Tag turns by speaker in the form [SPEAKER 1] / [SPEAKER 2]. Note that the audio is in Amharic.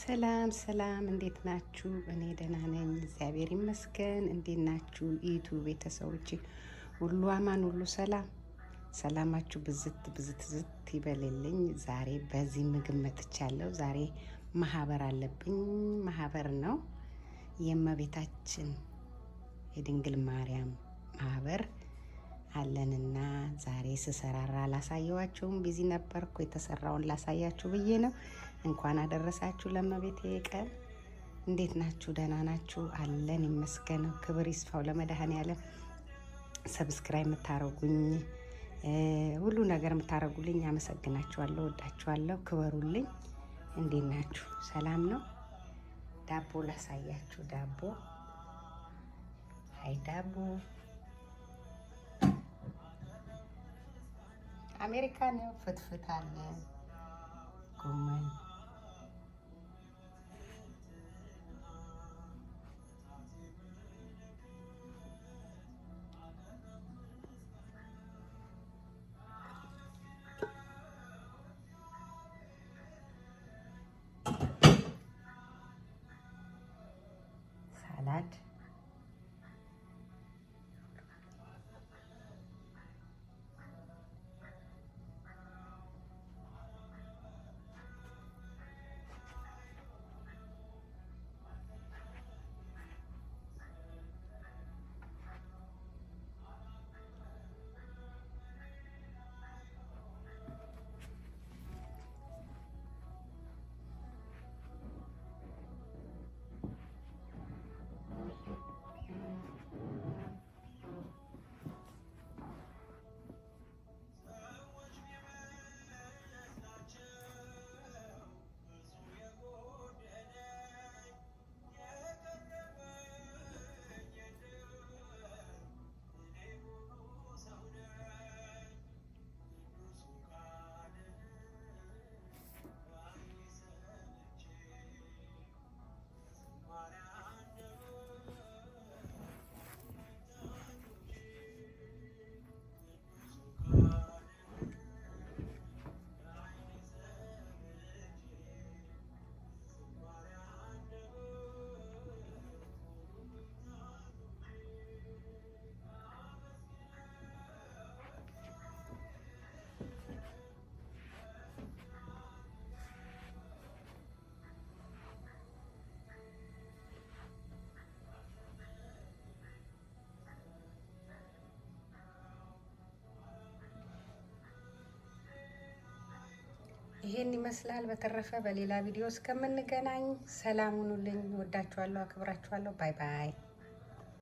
[SPEAKER 1] ሰላም ሰላም፣ እንዴት ናችሁ? እኔ ደህና ነኝ፣ እግዚአብሔር ይመስገን። እንዴት ናችሁ? ኢቱ ቤተሰቦች ሁሉ አማን፣ ሁሉ ሰላም። ሰላማችሁ ብዝት ብዝት ዝት ይበልልኝ። ዛሬ በዚህ ምግብ መጥቻለሁ። ዛሬ ማህበር አለብኝ። ማህበር ነው የእመቤታችን የድንግል ማርያም ማህበር አለንና ዛሬ ስሰራራ ላሳየዋችሁም ቢዚ ነበርኩ። የተሰራውን ላሳያችሁ ብዬ ነው። እንኳን አደረሳችሁ ለእመቤቴ ቀን። እንዴት ናችሁ? ደህና ናችሁ? አለን ይመስገነው። ክብር ይስፋው ለመድኃኔዓለም። ሰብስክራይብ የምታረጉኝ ሁሉ ነገር የምታረጉልኝ አመሰግናችኋለሁ፣ ወዳችኋለሁ፣ ክበሩልኝ። እንዴት ናችሁ? ሰላም ነው? ዳቦ ላሳያችሁ። ዳቦ አይ ዳቦ አሜሪካን ፍትፍት አለ፣ ጎመን ሳላድ ይሄን ይመስላል። በተረፈ በሌላ ቪዲዮ እስከምንገናኝ ሰላም ሁኑልኝ። ወዳችኋለሁ፣ አክብራችኋለሁ። ባይ ባይ።